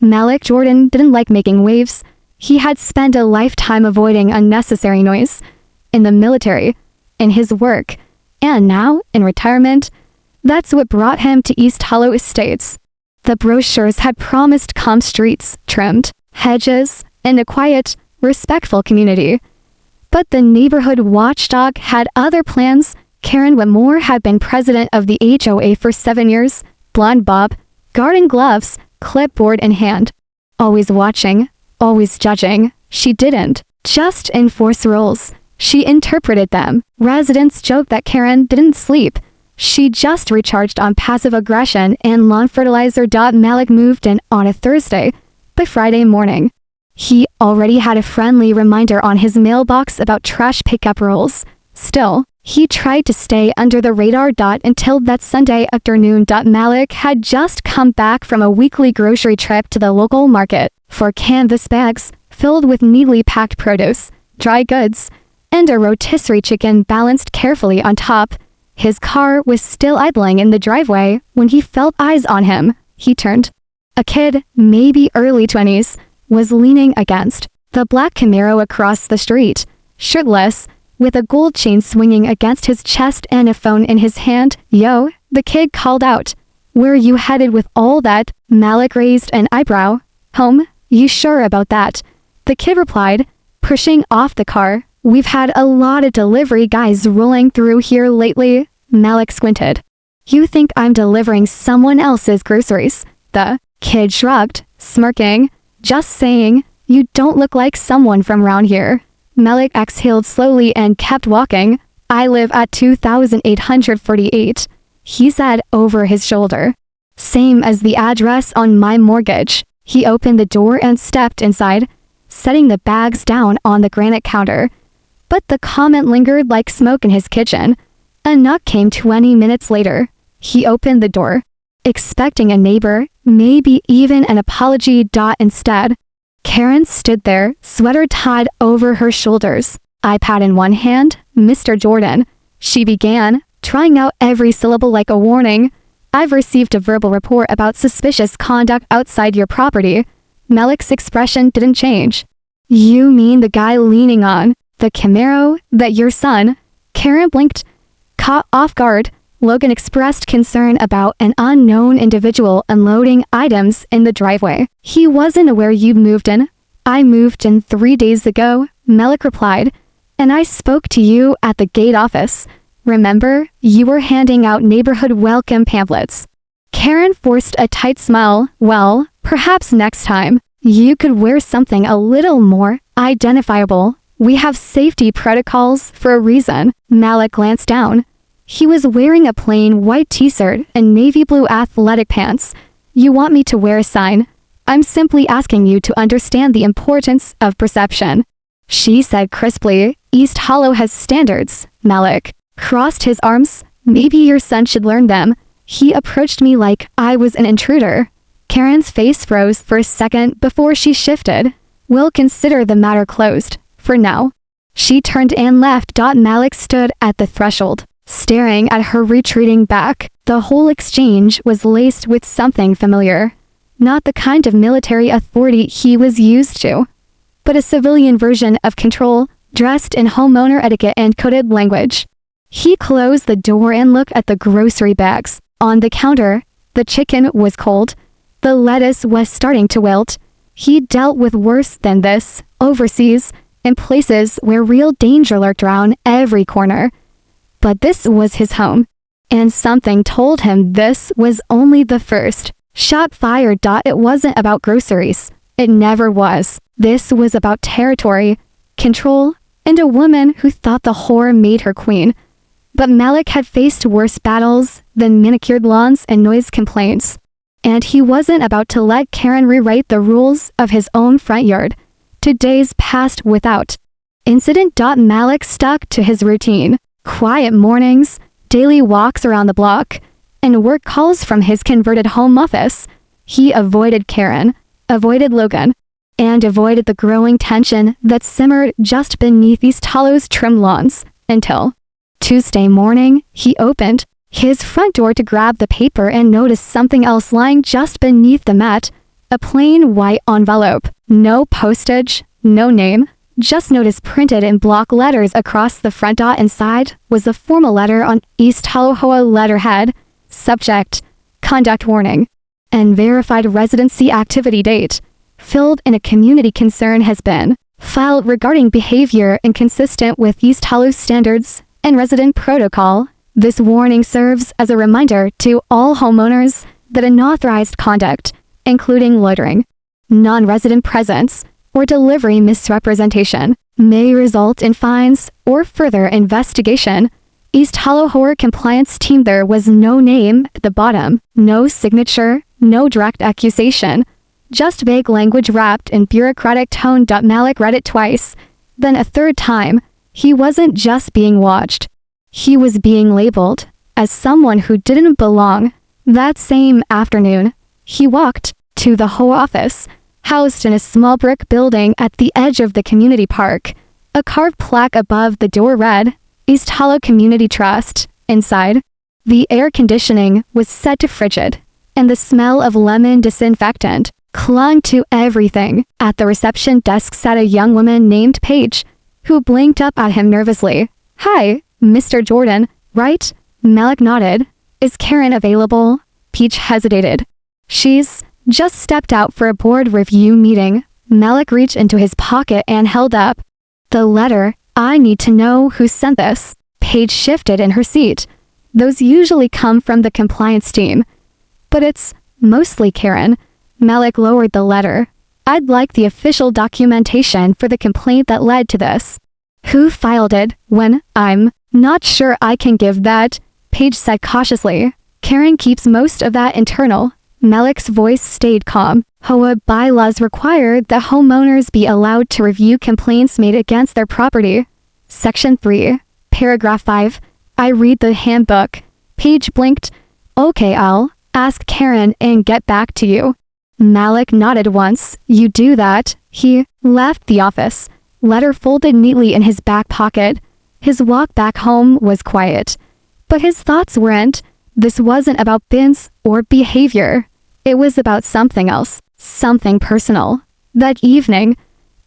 Malik Jordan didn't like making waves. He had spent a lifetime avoiding unnecessary noise. In the military, in his work, and now in retirement. That's what brought him to East Hollow Estates. The brochures had promised calm streets, trimmed hedges, and a quiet, respectful community. But the neighborhood watchdog had other plans. Karen Whitmore had been president of the HOA for 7 years, blonde bob, garden gloves, clipboard in hand. Always watching, always judging. She didn't just enforce rules. She interpreted them. Residents joked that Karen didn't sleep. She just recharged on passive aggression and lawn fertilizer. Malik moved in on a Thursday. By Friday morning, he already had a friendly reminder on his mailbox about trash pickup rules. Still, he tried to stay under the radar. Until that Sunday afternoon. Malik had just come back from a weekly grocery trip to the local market for canvas bags filled with neatly packed produce, dry goods, and a rotisserie chicken balanced carefully on top. His car was still idling in the driveway when he felt eyes on him. He turned. A kid, maybe early 20s, was leaning against the black Camaro across the street, shirtless, with a gold chain swinging against his chest and a phone in his hand. "Yo," the kid called out. "Where you headed with all that?" Malik raised an eyebrow. "Home? You sure about that?" The kid replied, pushing off the car. "We've had a lot of delivery guys rolling through here lately." Malik squinted. "You think I'm delivering someone else's groceries?" The kid shrugged, smirking. "Just saying, you don't look like someone from around here." Malik exhaled slowly and kept walking. "I live at 2848, he said over his shoulder. "Same as the address on my mortgage." He opened the door and stepped inside, setting the bags down on the granite counter. But the comment lingered like smoke in his kitchen. A knock came 20 minutes later. He opened the door, expecting a neighbor, maybe even an apology. Instead, Karen stood there, sweater tied over her shoulders, iPad in one hand. "Mr. Jordan," she began, trying out every syllable like a warning. "I've received a verbal report about suspicious conduct outside your property." Malik's expression didn't change. "You mean the guy leaning on the Camaro, that your son?" Karen blinked. Caught off guard, Logan expressed concern about an unknown individual unloading items in the driveway. "He wasn't aware you'd moved in." "I moved in 3 days ago," Malik replied, "and I spoke to you at the gate office. Remember, you were handing out neighborhood welcome pamphlets." Karen forced a tight smile. "Well, perhaps next time, you could wear something a little more identifiable. We have safety protocols for a reason." Malik glanced down. He was wearing a plain white t-shirt and navy blue athletic pants. "You want me to wear a sign?" "I'm simply asking you to understand the importance of perception," she said crisply. "East Hollow has standards." Malik crossed his arms. "Maybe your son should learn them." He approached me like I was an intruder. Karen's face froze for a second before she shifted. "We'll consider the matter closed, for now." She turned and left. Malik stood at the threshold, staring at her retreating back. The whole exchange was laced with something familiar. Not the kind of military authority he was used to, but a civilian version of control, dressed in homeowner etiquette and coded language. He closed the door and looked at the grocery bags on the counter. The chicken was cold. The lettuce was starting to wilt. He dealt with worse than this, overseas, in places where real danger lurked around every corner. But this was his home, and something told him this was only the first shot fired. It wasn't about groceries. It never was. This was about territory, control, and a woman who thought the whore made her queen. But Malik had faced worse battles than manicured lawns and noise complaints. And he wasn't about to let Karen rewrite the rules of his own front yard. 2 days passed without incident. Malik stuck to his routine. Quiet mornings, daily walks around the block, and work calls from his converted home office. He avoided Karen, avoided Logan, and avoided the growing tension that simmered just beneath East Hollow's trimmed lawns, until Tuesday morning, he opened his front door to grab the paper and noticed something else lying just beneath the mat. A plain white envelope. No postage, no name. Just notice printed in block letters across the front. Inside was a formal letter on East Talohoa letterhead. Subject: conduct warning. And verified residency activity date. Filled in a community concern has been filed regarding behavior inconsistent with East Talo standards and resident protocol. This warning serves as a reminder to all homeowners that unauthorized conduct, including loitering, non-resident presence, or delivery misrepresentation, may result in fines or further investigation. East Talohoa compliance team. There was no name at the bottom, no signature, no direct accusation, just vague language wrapped in bureaucratic tone. Malik read it twice, then a third time. He wasn't just being watched. He was being labeled as someone who didn't belong. That same afternoon, he walked to the Hoa office, housed in a small brick building at the edge of the community park. A carved plaque above the door read, East Talo Community Trust. Inside, the air conditioning was set to frigid, and the smell of lemon disinfectant clung to everything. At the reception desk sat a young woman named Paige, who blinked up at him nervously. "Hi, Mr. Jordan, right?" Malik nodded. "Is Karen available?" Paige hesitated. "She's just stepped out for a board review meeting." Malik reached into his pocket and held up the letter. "I need to know who sent this." Paige shifted in her seat. "Those usually come from the compliance team, but it's mostly Karen." Malik lowered the letter. "I'd like the official documentation for the complaint that led to this." "Who filed it? When?" "I'm not sure I can give that," Paige said cautiously. "Karen keeps most of that internal." Malik's voice stayed calm. Hoa bylaws require that homeowners be allowed to review complaints made against their property. Section 3, Paragraph 5. "I read the handbook." Paige blinked. "Okay, I'll ask Karen and get back to you." Malik nodded once. "You do that." He left the office, letter folded neatly in his back pocket. His walk back home was quiet, but his thoughts weren't. This wasn't about bins or behavior. It was about something else, something personal. That evening,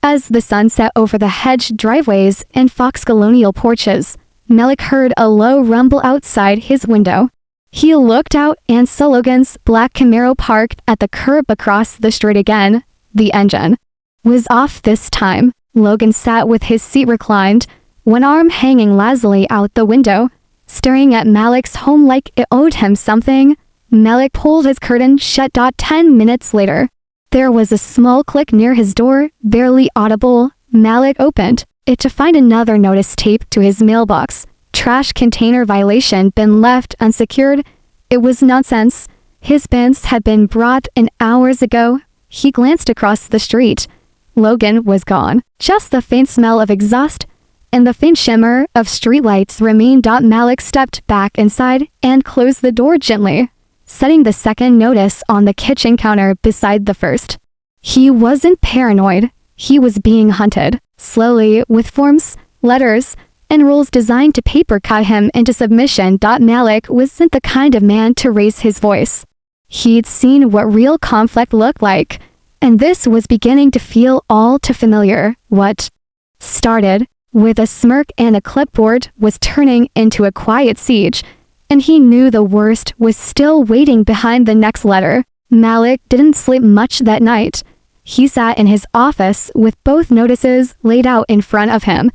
as the sun set over the hedged driveways and fox colonial porches, Malik heard a low rumble outside his window. He looked out and saw Logan's black Camaro parked at the curb across the street again. The engine was off this time. Logan sat with his seat reclined, one arm hanging lazily out the window, staring at Malik's home like it owed him something. Malik pulled his curtain shut. 10 minutes later, there was a small click near his door, barely audible. Malik opened it to find another notice taped to his mailbox. Trash container violation been left unsecured. It was nonsense. His bins had been brought in hours ago. He glanced across the street. Logan was gone. Just the faint smell of exhaust and the faint shimmer of streetlights remained. Malik stepped back inside and closed the door gently, setting the second notice on the kitchen counter beside the first. He wasn't paranoid. He was being hunted, slowly, with forms, letters, and rules designed to paper cut him into submission. Malik wasn't the kind of man to raise his voice. He'd seen what real conflict looked like, and this was beginning to feel all too familiar. What started with a smirk and a clipboard was turning into a quiet siege, and he knew the worst was still waiting behind the next letter. Malik didn't sleep much that night. He sat in his office with both notices laid out in front of him.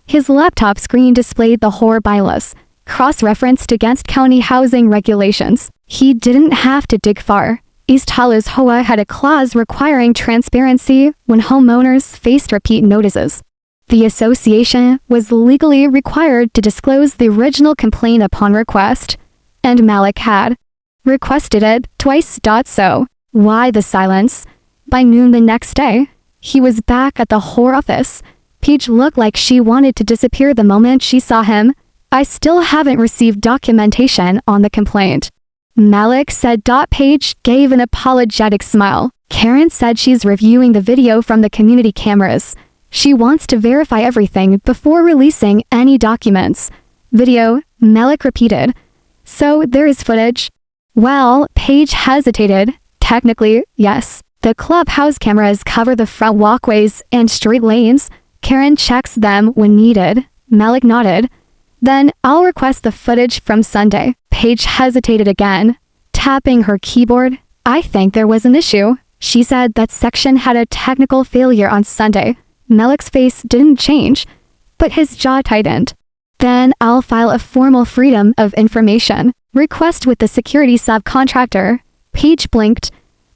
His laptop screen displayed the Hoa bylaws, cross-referenced against county housing regulations. He didn't have to dig far. East Talo's Hoa had a clause requiring transparency when homeowners faced repeat notices. The association was legally required to disclose the original complaint upon request, and Malik had requested it twice. So, why the silence? By noon the next day, he was back at the Hoa office. Paige looked like she wanted to disappear the moment she saw him. "I still haven't received documentation on the complaint," Malik said. Paige gave an apologetic smile. "Karen said she's reviewing the video from the community cameras. She wants to verify everything before releasing any documents." "Video," Malik repeated. "So there is footage?" Well, Paige hesitated. "Technically, yes. The clubhouse cameras cover the front walkways and street lanes. Karen checks them when needed. Malik nodded. Then I'll request the footage from Sunday. Paige hesitated again, tapping her keyboard. I think there was an issue. She said that section had a technical failure on Sunday. Malik's face didn't change, but his jaw tightened. Then I'll file a formal freedom of information request with the security subcontractor. Paige blinked.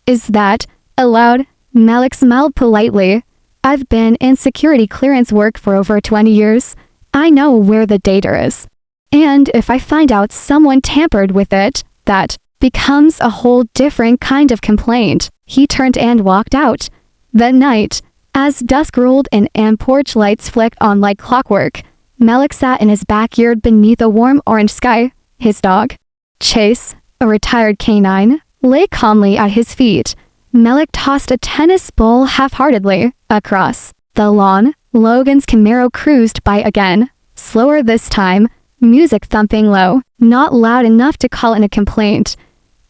Is that allowed? Malik smiled politely. I've been in security clearance work for over 20 years. I know where the data is. And if I find out someone tampered with it, that becomes a whole different kind of complaint. He turned and walked out. That night, as dusk rolled in and porch lights flicked on like clockwork, Malik sat in his backyard beneath a warm orange sky. His dog, Chase, a retired canine, lay calmly at his feet. Malik tossed a tennis ball half-heartedly across the lawn. Logan's Camaro cruised by again, slower this time, music thumping low, not loud enough to call in a complaint,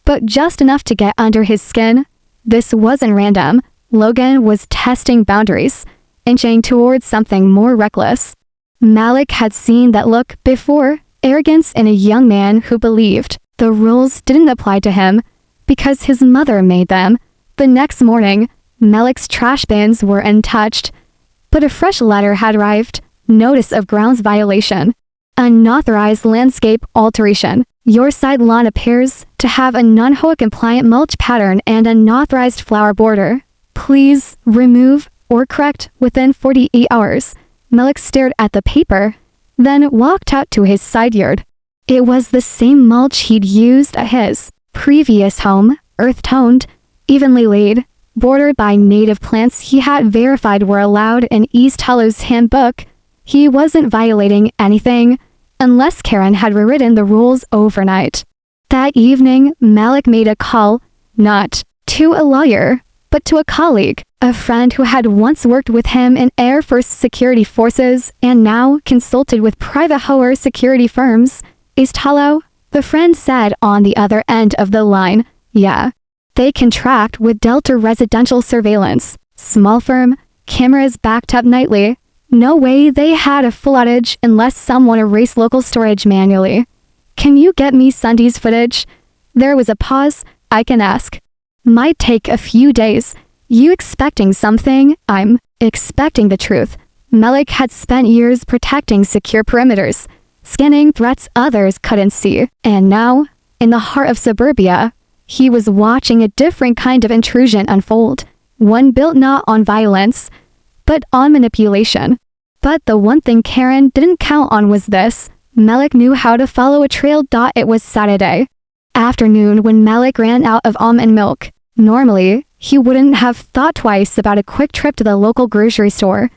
but just enough to get under his skin. This wasn't random. Logan was testing boundaries, inching towards something more reckless. Malik had seen that look before, arrogance in a young man who believed the rules didn't apply to him because his mother made them. The next morning, Malik's trash bins were untouched, but a fresh letter had arrived. Notice of grounds violation. Unauthorized landscape alteration. Your side lawn appears to have a non-HOA compliant mulch pattern and unauthorized flower border. Please remove or correct within 48 hours. Malik stared at the paper, then walked out to his side yard. It was the same mulch he'd used at his previous home, earth-toned, evenly laid, bordered by native plants he had verified were allowed in East Hollow's handbook. He wasn't violating anything, unless Karen had rewritten the rules overnight. That evening, Malik made a call, not to a lawyer, but to a colleague, a friend who had once worked with him in Air Force security forces and now consulted with private HOA security firms. East Hollow? The friend said on the other end of the line. Yeah. They contract with Delta Residential Surveillance. Small firm, cameras backed up nightly. No way they had a full outage unless someone erased local storage manually. Can you get me Sunday's footage? There was a pause. I can ask. Might take a few days. You expecting something? I'm expecting the truth. Malik had spent years protecting secure perimeters, scanning threats others couldn't see. And now, in the heart of suburbia, he was watching a different kind of intrusion unfold. One built not on violence, but on manipulation. But the one thing Karen didn't count on was this. Malik knew how to follow a trail. It was Saturday afternoon when Malik ran out of almond milk. Normally, he wouldn't have thought twice about a quick trip to the local grocery store.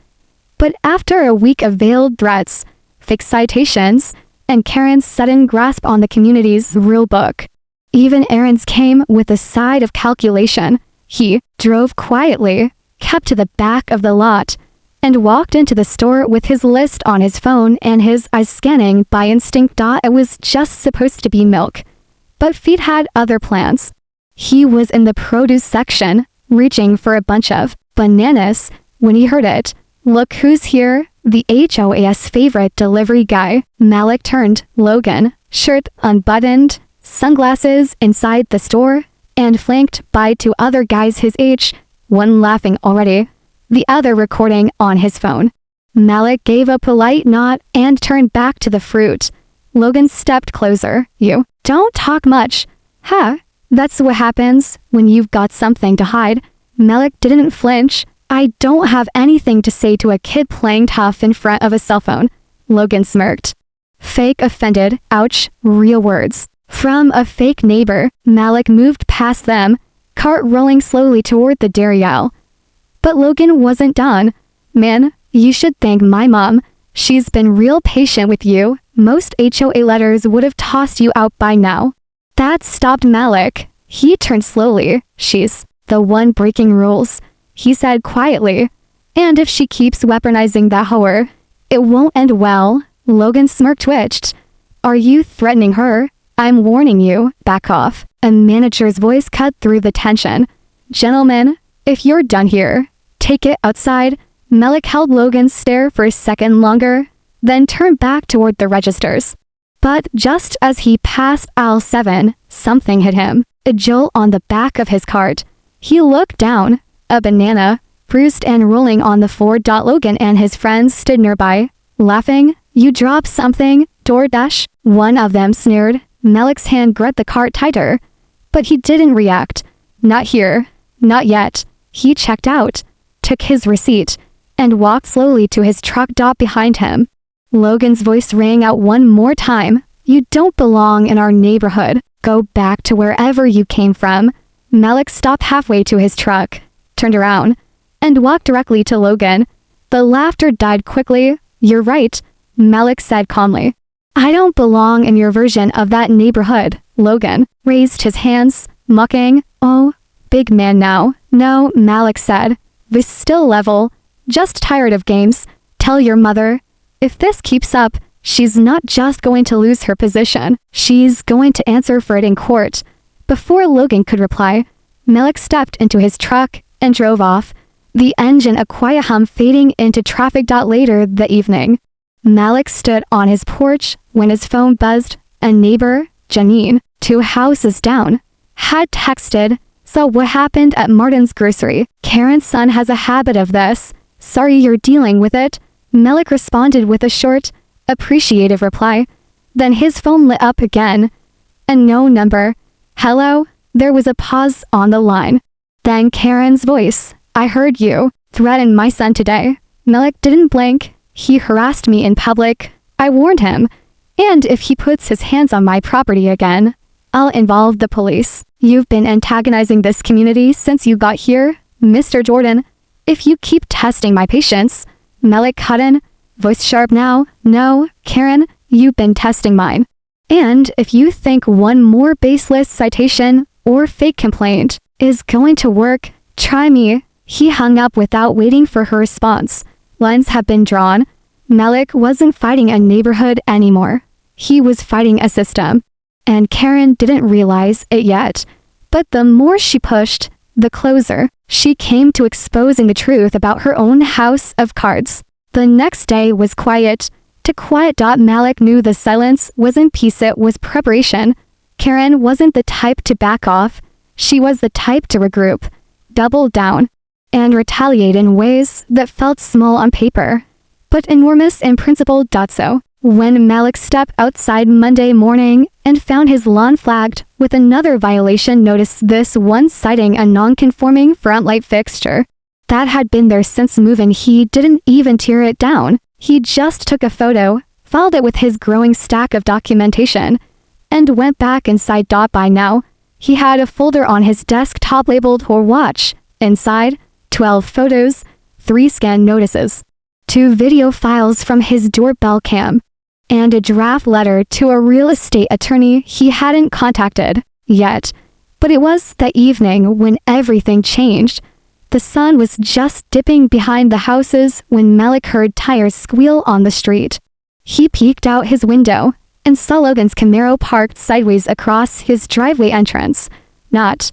But after a week of veiled threats, fixed citations, and Karen's sudden grasp on the community's rule book, even errands came with a side of calculation. He drove quietly, kept to the back of the lot, and walked into the store with his list on his phone and his eyes scanning by instinct. It was just supposed to be milk. But feet had other plans. He was in the produce section, reaching for a bunch of bananas, when he heard it. Look who's here, the HOA's favorite delivery guy. Malik turned. Logan, shirt unbuttoned, sunglasses inside the store, and flanked by two other guys his age, one laughing already, the other recording on his phone. Malik gave a polite nod and turned back to the fruit. Logan stepped closer. You don't talk much. Huh? That's what happens when you've got something to hide. Malik didn't flinch. I don't have anything to say to a kid playing tough in front of a cell phone. Logan smirked. Fake offended. Ouch. Real words. From a fake neighbor. Malik moved past them, cart rolling slowly toward the dairy aisle. But Logan wasn't done. Man, you should thank my mom. She's been real patient with you. Most HOA letters would have tossed you out by now. That stopped Malik. He turned slowly. She's the one breaking rules, he said quietly. And if she keeps weaponizing that whore, it won't end well. Logan's smirk twitched. Are you threatening her? I'm warning you. Back off. A manager's voice cut through the tension. Gentlemen, If you're done here, take it outside. Malik held Logan's stare for a second longer, then turned back toward the registers. But just as he passed aisle 7, something hit him. A jolt on the back of his cart. He looked down. A banana, bruised and rolling on the floor. Logan and his friends stood nearby, laughing. You dropped something, DoorDash? One of them sneered. Malik's hand gripped the cart tighter, but he didn't react. Not here. Not yet. He checked out, took his receipt, and walked slowly to his truck. Behind him, Logan's voice rang out one more time. You don't belong in our neighborhood. Go back to wherever you came from. Malik stopped halfway to his truck, turned around, and walked directly to Logan. The laughter died quickly. You're right, Malik said calmly. I don't belong in your version of that neighborhood. Logan raised his hands, mocking. Oh, big man now. No, Malik said. This still level. Just tired of games. Tell your mother. If this keeps up, she's not just going to lose her position. She's going to answer for it in court. Before Logan could reply, Malik stepped into his truck and drove off, the engine a quiet hum fading into traffic. Later that evening, Malik stood on his porch when his phone buzzed. A neighbor, Janine, 2 houses down, had texted, "So what happened at Martin's grocery? Karen's son has a habit of this. Sorry you're dealing with it." Malik responded with a short, appreciative reply. Then his phone lit up again. A no number. Hello? There was a pause on the line. Then Karen's voice. I heard you threatened my son today. Malik didn't blink. He harassed me in public. I warned him. And if he puts his hands on my property again, I'll involve the police. You've been antagonizing this community since you got here, Mr. Jordan. If you keep testing my patience, Malik cut in, voice sharp now. No, Karen, you've been testing mine. And if you think one more baseless citation or fake complaint is going to work, try me. He hung up without waiting for her response. Lines have been drawn. Malik wasn't fighting a neighborhood anymore. He was fighting a system. And Karen didn't realize it yet. But the more she pushed, the closer she came to exposing the truth about her own house of cards. The next day was quiet. To quiet. Malik knew the silence wasn't peace, it was preparation. Karen wasn't the type to back off. She was the type to regroup, double down, and retaliate in ways that felt small on paper, but enormous in principle. So, when Malik stepped outside Monday morning and found his lawn flagged with another violation, notice this one citing a non-conforming front light fixture that had been there since move-in. He didn't even tear it down. He just took a photo, filed it with his growing stack of documentation, and went back inside. By now, he had a folder on his desktop labeled "or watch." Inside, 12 photos, 3 scan notices, 2 video files from his doorbell cam, and a draft letter to a real estate attorney he hadn't contacted yet. But it was that evening when everything changed. The sun was just dipping behind the houses when Malik heard tires squeal on the street. He peeked out his window and saw Logan's Camaro parked sideways across his driveway entrance, not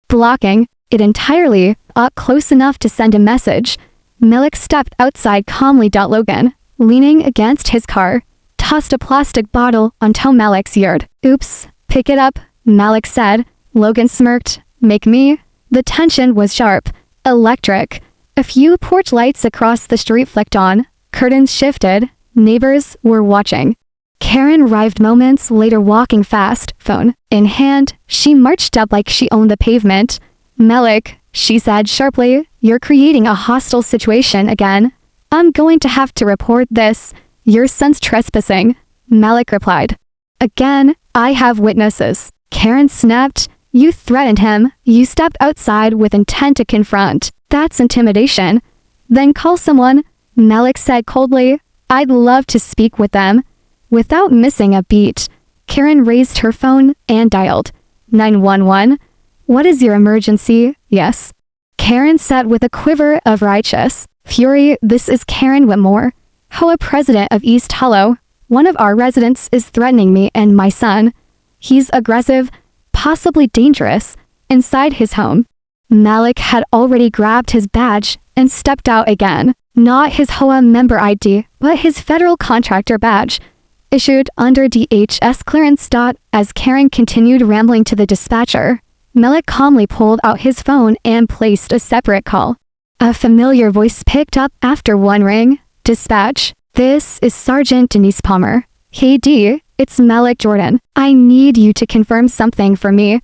blocking it entirely, up close enough to send a message. Malik stepped outside calmly. Logan, leaning against his car, tossed a plastic bottle onto Malik's yard. Oops, pick it up, Malik said. Logan smirked. Make me? The tension was sharp, electric. A few porch lights across the street flicked on, curtains shifted, neighbors were watching. Karen arrived moments later, walking fast, phone in hand. She marched up like she owned the pavement. Malik, she said sharply, you're creating a hostile situation again. I'm going to have to report this. Your son's trespassing. Malik replied. Again, I have witnesses. Karen snapped. You threatened him. You stepped outside with intent to confront. That's intimidation. Then call someone, Malik said coldly. I'd love to speak with them. Without missing a beat, Karen raised her phone and dialed 911. What is your emergency? Yes. Karen said with a quiver of righteous fury. This is Karen Whitmore, HOA president of East Hollow. One of our residents is threatening me and my son. He's aggressive, possibly dangerous, inside his home. Malik had already grabbed his badge and stepped out again. Not his HOA member ID, but his federal contractor badge, issued under DHS clearance. As Karen continued rambling to the dispatcher, Malik calmly pulled out his phone and placed a separate call. A familiar voice picked up after one ring. Dispatch, this is Sergeant Denise Palmer. Hey D, it's Malik Jordan. I need you to confirm something for me.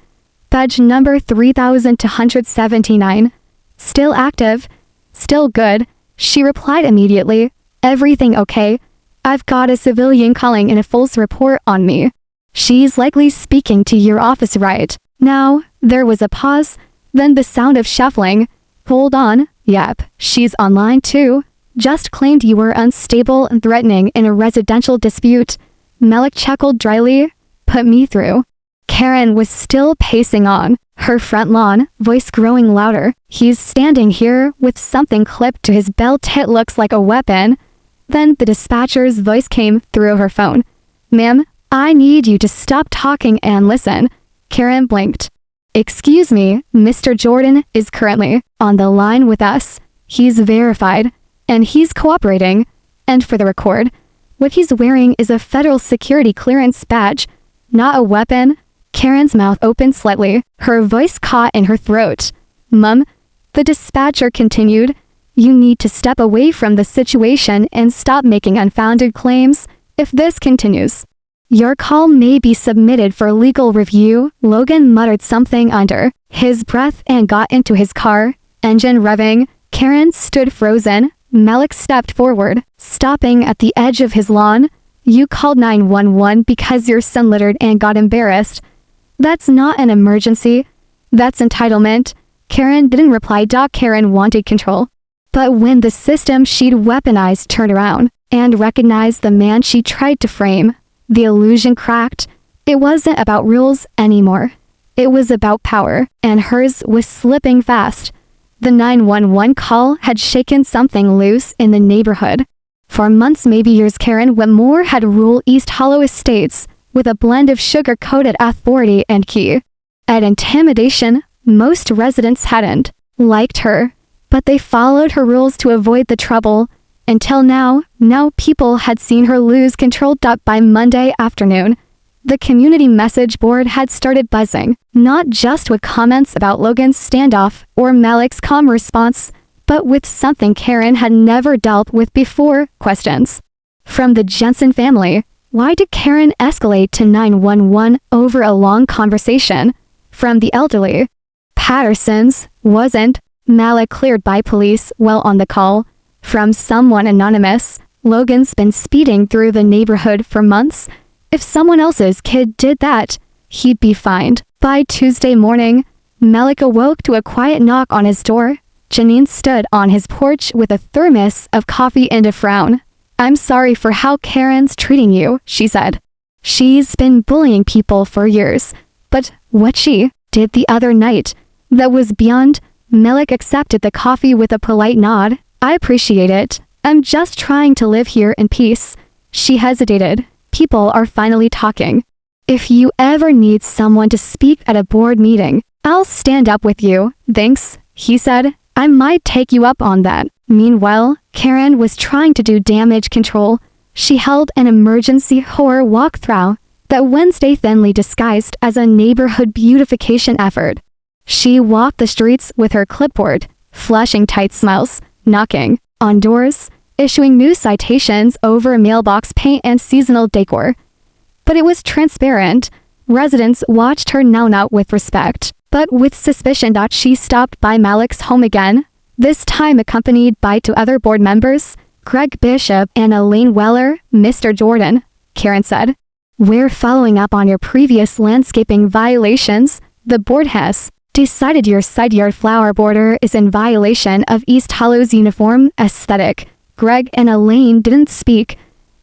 Badge number 3279. Still active. Still good. She replied immediately. Everything okay? I've got a civilian calling in a false report on me. She's likely speaking to your office right now. There was a pause, then the sound of shuffling. Hold on. Yep, she's online too. Just claimed you were unstable and threatening in a residential dispute. Malik chuckled dryly. Put me through. Karen was still pacing on, her front lawn, voice growing louder. He's standing here with something clipped to his belt. It looks like a weapon. Then the dispatcher's voice came through her phone. Ma'am, I need you to stop talking and listen. Karen blinked. Excuse me, Mr. Jordan is currently on the line with us. He's verified, and he's cooperating. And for the record, what he's wearing is a federal security clearance badge, not a weapon. Karen's mouth opened slightly, her voice caught in her throat. Mum, the dispatcher continued, you need to step away from the situation and stop making unfounded claims. If this continues, your call may be submitted for legal review. Logan muttered something under his breath and got into his car, engine revving. Karen stood frozen. Malik stepped forward, stopping at the edge of his lawn. You called 911 because your son littered and got embarrassed. That's not an emergency. That's entitlement. Karen didn't reply. Karen wanted control. But when the system she'd weaponized turned around and recognized the man she tried to frame, the illusion cracked. It wasn't about rules anymore. It was about power, and hers was slipping fast. The 911 call had shaken something loose in the neighborhood. For months, maybe years, Karen Whitmore had ruled East Hollow Estates with a blend of sugar-coated authority and key. At intimidation, most residents hadn't liked her, but they followed her rules to avoid the trouble. Until now people had seen her lose control. By Monday afternoon, the community message board had started buzzing, not just with comments about Logan's standoff or Malik's calm response, but with something Karen had never dealt with before, questions. From the Jensen family, why did Karen escalate to 911 over a long conversation? From the elderly, Patterson's wasn't Malik cleared by police while on the call. From someone anonymous, Logan's been speeding through the neighborhood for months. If someone else's kid did that, he'd be fined. By Tuesday morning, Malik awoke to a quiet knock on his door. Janine stood on his porch with a thermos of coffee and a frown. I'm sorry for how Karen's treating you, she said. She's been bullying people for years. But what she did the other night, that was beyond. Malik accepted the coffee with a polite nod. I appreciate it. I'm just trying to live here in peace. She hesitated. People are finally talking. If you ever need someone to speak at a board meeting, I'll stand up with you. Thanks, he said. I might take you up on that. Meanwhile, Karen was trying to do damage control. She held an emergency horror walkthrough that Wednesday thinly disguised as a neighborhood beautification effort. She walked the streets with her clipboard, flashing tight smiles, knocking on doors, issuing new citations over mailbox paint and seasonal decor. But it was transparent. Residents watched her now with respect, but with suspicion. She stopped by Malik's home again, this time accompanied by two other board members, Greg Bishop and Elaine Weller. Mr. Jordan, Karen said, we're following up on your previous landscaping violations. The board has decided your side yard flower border is in violation of East Hollow's uniform aesthetic. Greg and Elaine didn't speak.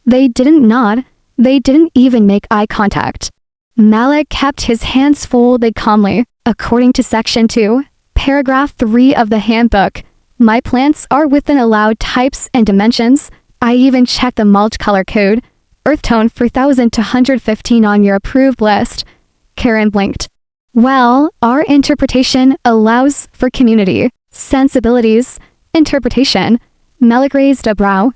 They didn't nod. They didn't even make eye contact. Malik kept his hands folded calmly. According to Section 2, Paragraph 3 of the handbook, my plants are within allowed types and dimensions. I even checked the mulch color code, earth tone 4215 on your approved list. Karen blinked. Well, our interpretation allows for community. Sensibilities. Interpretation. Malik raised a brow.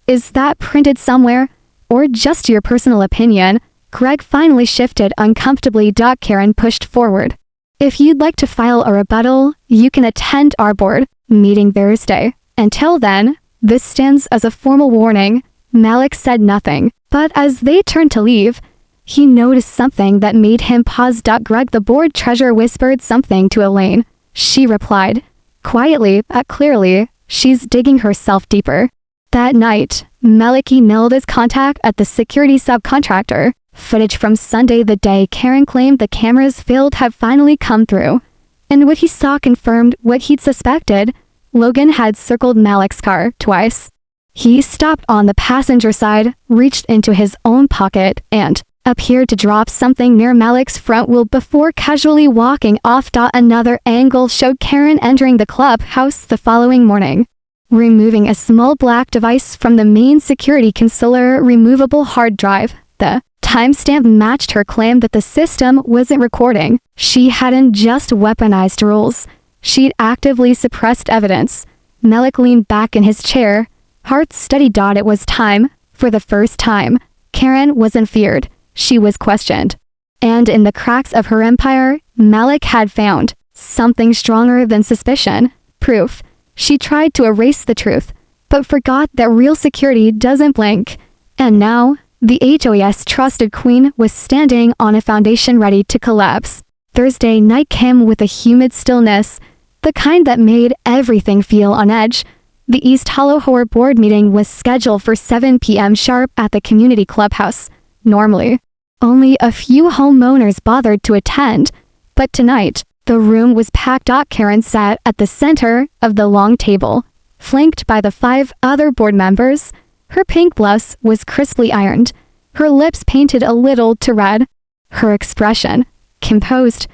Is that printed somewhere? Or just your personal opinion? Greg finally shifted uncomfortably. Karen pushed forward. If you'd like to file a rebuttal, you can attend our board meeting Thursday. Until then, this stands as a formal warning. Malik said nothing, but as they turned to leave, he noticed something that made him pause. Greg, the board treasurer, whispered something to Elaine. She replied, quietly but clearly, she's digging herself deeper. That night, Malik emailed his contact at the security subcontractor. Footage from Sunday, the day Karen claimed the cameras failed, had finally come through. And what he saw confirmed what he'd suspected. Logan had circled Malik's car twice. He stopped on the passenger side, reached into his own pocket, and appeared to drop something near Malik's front wheel before casually walking off. Another angle showed Karen entering the clubhouse the following morning, removing a small black device from the main security console removable hard drive. The timestamp matched her claim that the system wasn't recording. She hadn't just weaponized rules. She'd actively suppressed evidence. Malik leaned back in his chair, heart steady. It was time. For the first time, Karen wasn't feared. She was questioned. And in the cracks of her empire, Malik had found something stronger than suspicion. Proof. She tried to erase the truth, but forgot that real security doesn't blink. And now, the HOAS trusted queen was standing on a foundation ready to collapse. Thursday night came with a humid stillness, the kind that made everything feel on edge. The East Hollow Horror Board meeting was scheduled for 7 p.m. sharp at the community clubhouse. Normally, only a few homeowners bothered to attend, but tonight, the room was packed. Karen sat at the center of the long table, flanked by the 5 other board members. Her pink blouse was crisply ironed, her lips painted a little to red, her expression composed.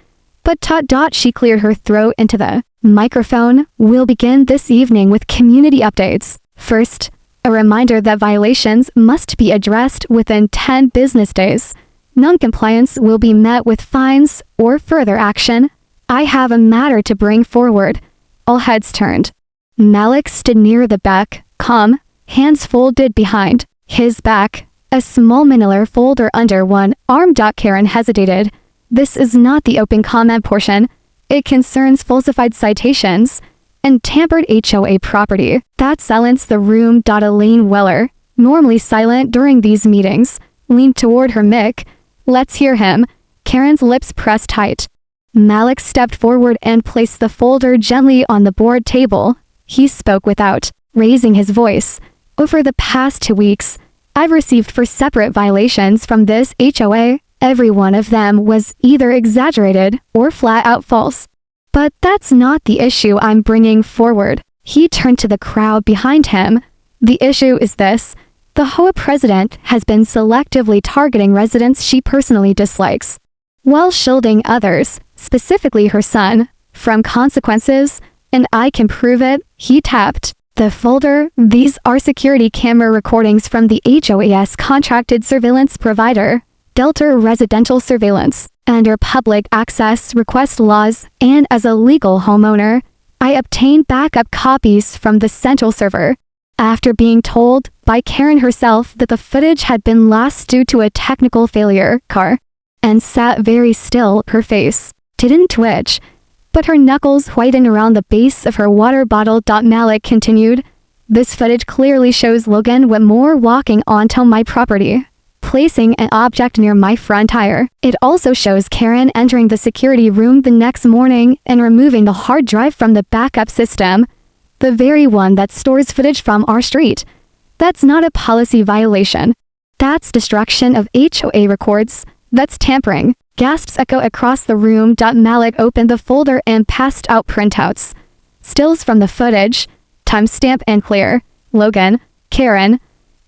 But she cleared her throat into the microphone. We'll begin this evening with community updates. First, a reminder that violations must be addressed within 10 business days. Non-compliance will be met with fines or further action. I have a matter to bring forward. All heads turned. Malik stood near the back, calm, hands folded behind his back, a small manila folder under one arm. Karen hesitated. This is not the open comment portion. It concerns falsified citations and tampered HOA property. That silenced the room. Elaine Weller, normally silent during these meetings, leaned toward her mic. Let's hear him. Karen's lips pressed tight. Malik stepped forward and placed the folder gently on the board table. He spoke without raising his voice. Over the past 2 weeks, I've received 4 separate violations from this HOA. Every one of them was either exaggerated or flat out false. But that's not the issue I'm bringing forward. He turned to the crowd behind him. The issue is this. The HOA president has been selectively targeting residents she personally dislikes, while shielding others, specifically her son, from consequences, and I can prove it. He tapped the folder. These are security camera recordings from the HOAS contracted surveillance provider, Delta Residential Surveillance, under public access request laws, and as a legal homeowner, I obtained backup copies from the central server. After being told by Karen herself that the footage had been lost due to a technical failure, and sat very still, her face didn't twitch, but her knuckles whitened around the base of her water bottle. Malik continued. This footage clearly shows Logan Whitmore walking onto my property, placing an object near my front tire. It also shows Karen entering the security room the next morning and removing the hard drive from the backup system, the very one that stores footage from our street. That's not a policy violation. That's destruction of HOA records. That's tampering. Gasps echo across the room. Malik opened the folder and passed out printouts. Stills from the footage, timestamp and clear. Logan, Karen,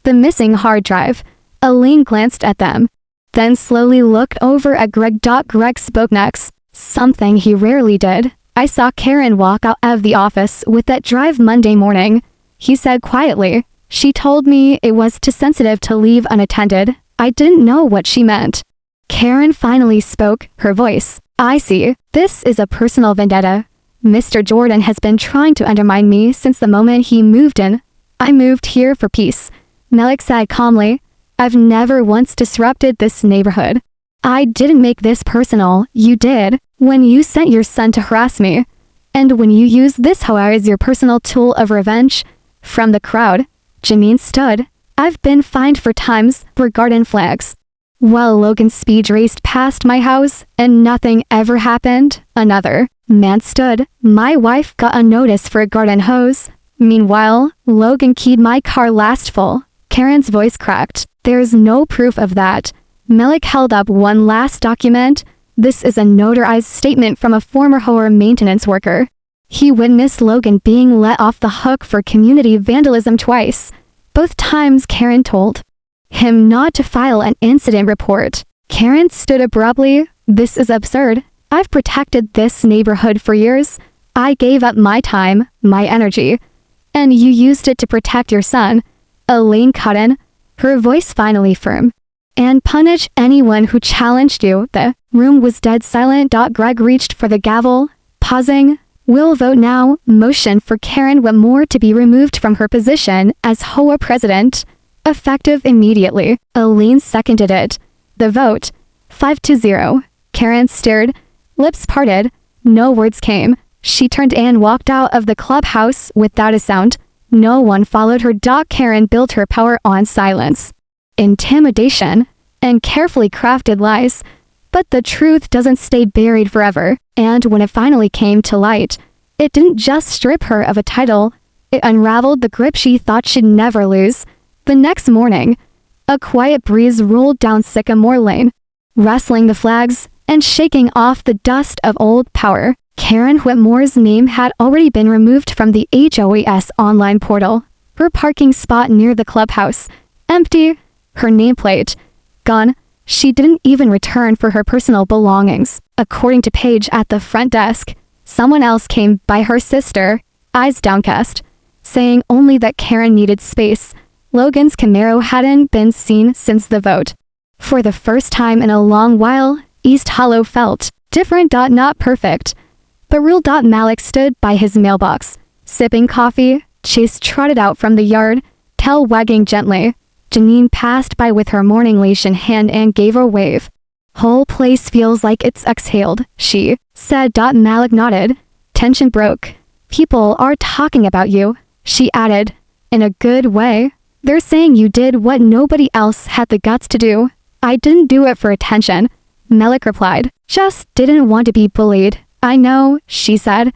the missing hard drive. Elaine glanced at them, then slowly looked over at Greg. Greg spoke next, something he rarely did. I saw Karen walk out of the office with that drive Monday morning. He said quietly. She told me it was too sensitive to leave unattended. I didn't know what she meant. Karen finally spoke, her voice I see. This is a personal vendetta. Mr. Jordan has been trying to undermine me since the moment he moved in. I moved here for peace, Malik said calmly. I've never once disrupted this neighborhood. I didn't make this personal, you did, when you sent your son to harass me. And when you used this however as your personal tool of revenge. From the crowd, Janine stood. I've been fined for times for garden flags. While Logan speed raced past my house and nothing ever happened, another man stood. My wife got a notice for a garden hose. Meanwhile, Logan keyed my car last full. Karen's voice cracked. There's no proof of that. Malik held up one last document. This is a notarized statement from a former horror maintenance worker. He witnessed Logan being let off the hook for community vandalism twice. Both times Karen told him not to file an incident report. Karen stood abruptly. This is absurd. I've protected this neighborhood for years. I gave up my time, my energy. And you used it to protect your son. Elaine cut in, her voice finally firm. And punish anyone who challenged you. The room was dead silent. Greg reached for the gavel, pausing. We'll vote now. Motion for Karen Whitmore to be removed from her position as HOA president. Effective immediately. Elaine seconded it. The vote. 5-0. Karen stared. Lips parted. No words came. She turned and walked out of the clubhouse without a sound. No one followed her. Karen built her power on silence, intimidation, and carefully crafted lies. But the truth doesn't stay buried forever. And when it finally came to light, it didn't just strip her of a title. It unraveled the grip she thought she'd never lose. The next morning, a quiet breeze rolled down Sycamore Lane, rustling the flags and shaking off the dust of old power. Karen Whitmore's name had already been removed from the HOAS online portal. Her parking spot near the clubhouse, empty. Her nameplate, gone. She didn't even return for her personal belongings. According to Paige at the front desk, someone else came by, her sister, eyes downcast, saying only that Karen needed space. Logan's Camaro hadn't been seen since the vote. For the first time in a long while, East Hollow felt different. Not perfect, but real. Malik stood by his mailbox, sipping coffee. Chase trotted out from the yard, tail wagging gently. Janine passed by with her morning leash in hand and gave a wave. Whole place feels like it's exhaled, she said. Malik nodded. Tension broke. People are talking about you, she added. In a good way. They're saying you did what nobody else had the guts to do. I didn't do it for attention, Malik replied. Just didn't want to be bullied. I know, she said.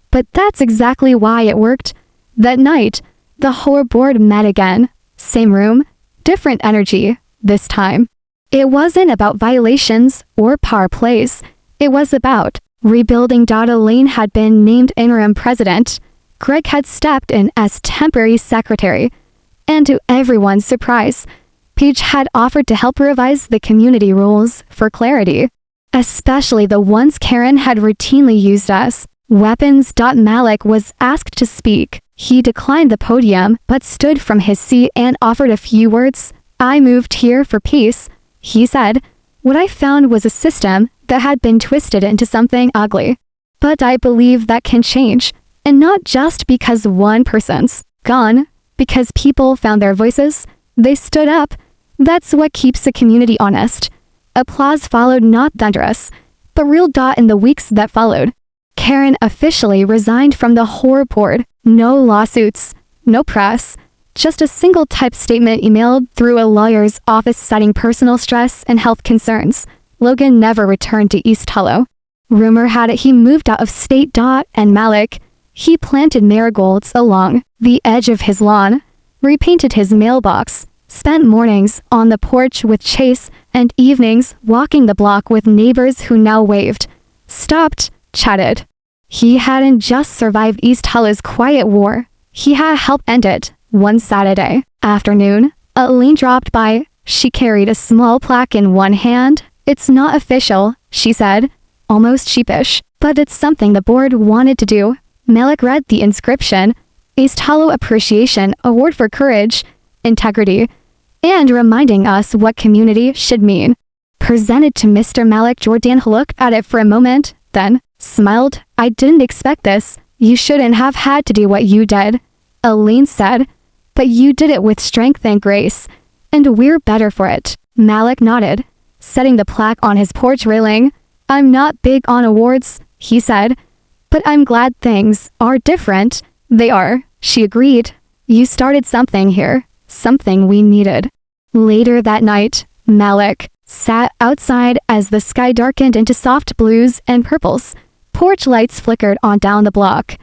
But that's exactly why it worked. That night, the horror board met again. Same room, different energy, this time. It wasn't about violations or power plays. It was about rebuilding. Elaine had been named interim president. Greg had stepped in as temporary secretary. And to everyone's surprise, Paige had offered to help revise the community rules for clarity, especially the ones Karen had routinely used as weapons. Malik was asked to speak. He declined the podium but stood from his seat and offered a few words. I moved here for peace, he said. What I found was a system that had been twisted into something ugly. But I believe that can change, and not just because one person's gone. Because people found their voices, they stood up. That's what keeps the community honest. Applause followed, not thunderous, but real. In the weeks that followed, Karen officially resigned from the horror board. No lawsuits, no press, just a single typed statement emailed through a lawyer's office citing personal stress and health concerns. Logan never returned to East Hollow. Rumor had it he moved out of state. And Malik, he planted marigolds along the edge of his lawn, repainted his mailbox, spent mornings on the porch with Chase and evenings walking the block with neighbors who now waved, stopped, chatted. He hadn't just survived East Hollow's quiet war, he had helped end it. One Saturday afternoon, Elaine dropped by. She carried a small plaque in one hand. It's not official, she said, almost sheepish, but it's something the board wanted to do. Malik read the inscription, East Hollow Appreciation Award for Courage, Integrity, and reminding us what community should mean. presented to Mr. Malik Jordan looked at it for a moment, then smiled. I didn't expect this. You shouldn't have had to do what you did, Aline said. But you did it with strength and grace, and we're better for it. Malik nodded, setting the plaque on his porch railing. I'm not big on awards, he said, but I'm glad things are different. They are, she agreed. You started something here, something we needed. Later that night, Malik sat outside as the sky darkened into soft blues and purples. Porch lights flickered on down the block,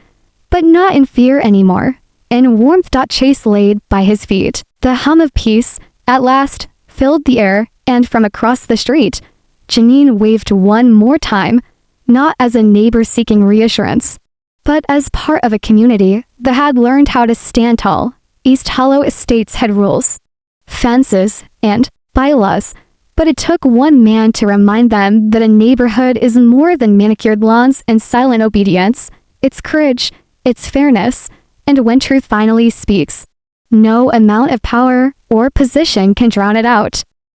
but not in fear anymore. In warmth. Chase laid by his feet. The hum of peace, at last, filled the air, and from across the street, Janine waved one more time, not as a neighbor seeking reassurance, but as part of a community that had learned how to stand tall. East Hollow Estates had rules, fences, and bylaws, but it took one man to remind them that a neighborhood is more than manicured lawns and silent obedience. It's courage, it's fairness, and when truth finally speaks, no amount of power or position can drown it out.